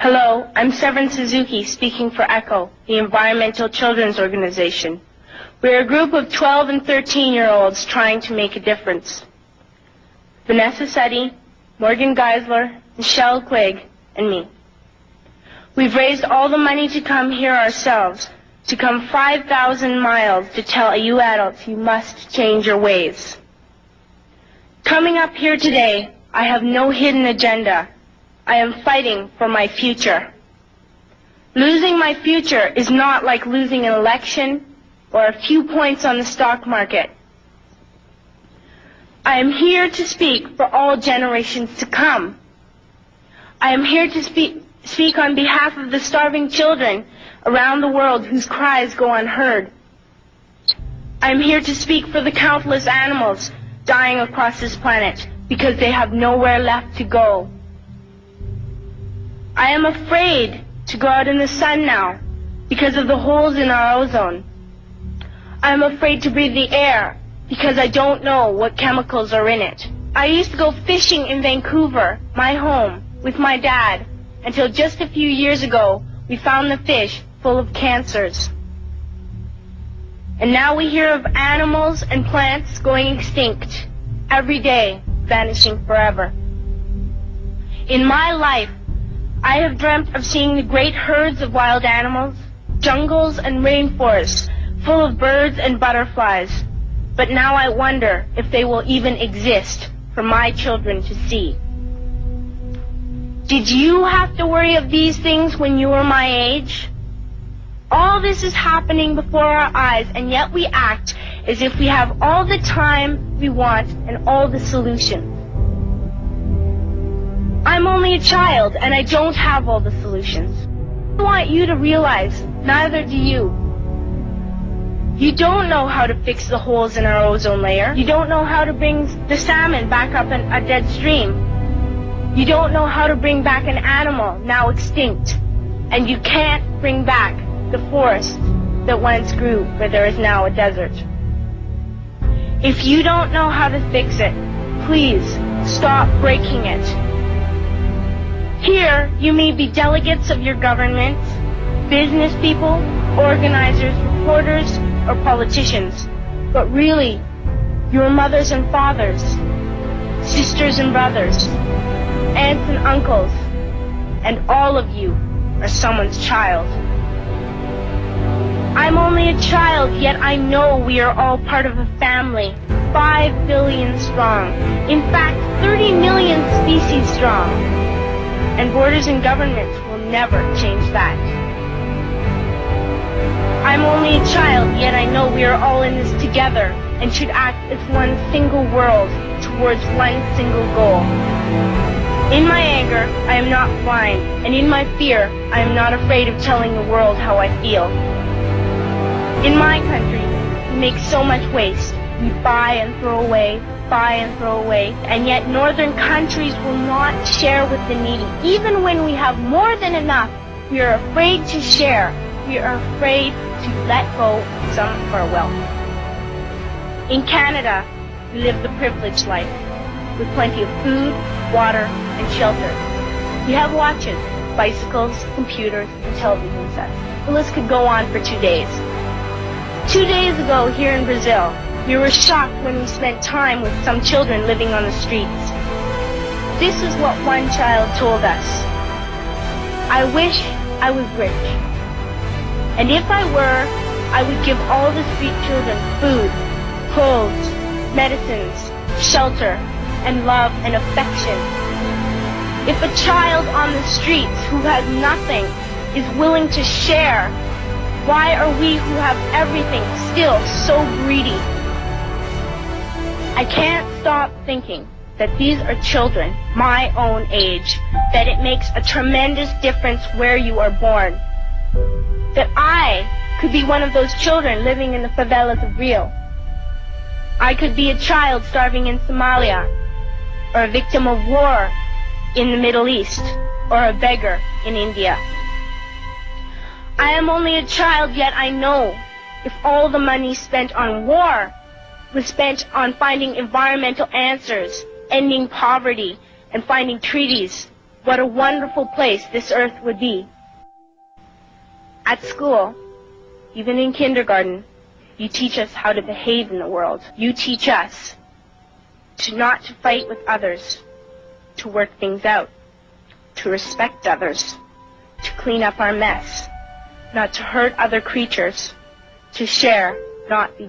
Hello, I'm Severin Suzuki speaking for ECHO, the Environmental Children's Organization. We're a group of 12 and 13-year-olds trying to make a difference. Vanessa Seti, Morgan Geisler, Michelle Quigg, and me. We've raised all the money to come here ourselves, to come 5,000 miles to tell you adults you must change your ways. Coming up here today, I have no hidden agenda. I am fighting for my future. Losing my future is not like losing an election or a few points on the stock market. I am here to speak for all generations to come. I am here to speak on behalf of the starving children around the world whose cries go unheard. I am here to speak for the countless animals dying across this planet because they have nowhere left to go. I am afraid to go out in the sun now because of the holes in our ozone. I am afraid to breathe the air because I don't know what chemicals are in it. I used to go fishing in Vancouver, my home, with my dad, until just a few years ago we found the fish full of cancers. And now we hear of animals and plants going extinct, every day vanishing forever. In my life, I have dreamt of seeing the great herds of wild animals, jungles and rainforests full of birds and butterflies. But now I wonder if they will even exist for my children to see. Did you have to worry of these things when you were my age? All this is happening before our eyes, and yet we act as if we have all the time we want and all the solutions. I'm only a child, and I don't have all the solutions. I want you to realize, neither do you. You don't know how to fix the holes in our ozone layer. You don't know how to bring the salmon back up in a dead stream. You don't know how to bring back an animal now extinct. And you can't bring back the forest that once grew where there is now a desert. If you don't know how to fix it, please stop breaking it. Here, you may be delegates of your government, business people, organizers, reporters, or politicians, but really, your mothers and fathers, sisters and brothers, aunts and uncles, and all of you are someone's child. I'm only a child, yet I know we are all part of a family, 5 billion strong, in fact, 30 million species strong. And borders and governments will never change that. I'm only a child, yet I know we are all in this together and should act as one single world towards one single goal. In my anger, I am not blind, and in my fear, I am not afraid of telling the world how I feel. In my country, we make so much waste. We buy and throw away, and yet northern countries will not share with the needy. Even when we have more than enough, we are afraid to share. We are afraid to let go of some of our wealth. In Canada, we live the privileged life, with plenty of food, water, and shelter. We have watches, bicycles, computers, and television sets. The list could go on for 2 days. 2 days ago, here in Brazil, we were shocked when we spent time with some children living on the streets. This is what one child told us. I wish I was rich. And if I were, I would give all the street children food, clothes, medicines, shelter, and love and affection. If a child on the streets who has nothing is willing to share, why are we who have everything still so greedy? I can't stop thinking that these are children my own age, that it makes a tremendous difference where you are born. That I could be one of those children living in the favelas of Rio. I could be a child starving in Somalia, or a victim of war in the Middle East, or a beggar in India. I am only a child, yet I know if all the money spent on war was spent on finding environmental answers, ending poverty, and finding treaties what a wonderful place this earth would be. At school, even in kindergarten, you teach us how to behave in the world. You teach us not to fight with others, to work things out, to respect others, to clean up our mess, not to hurt other creatures, to share, not be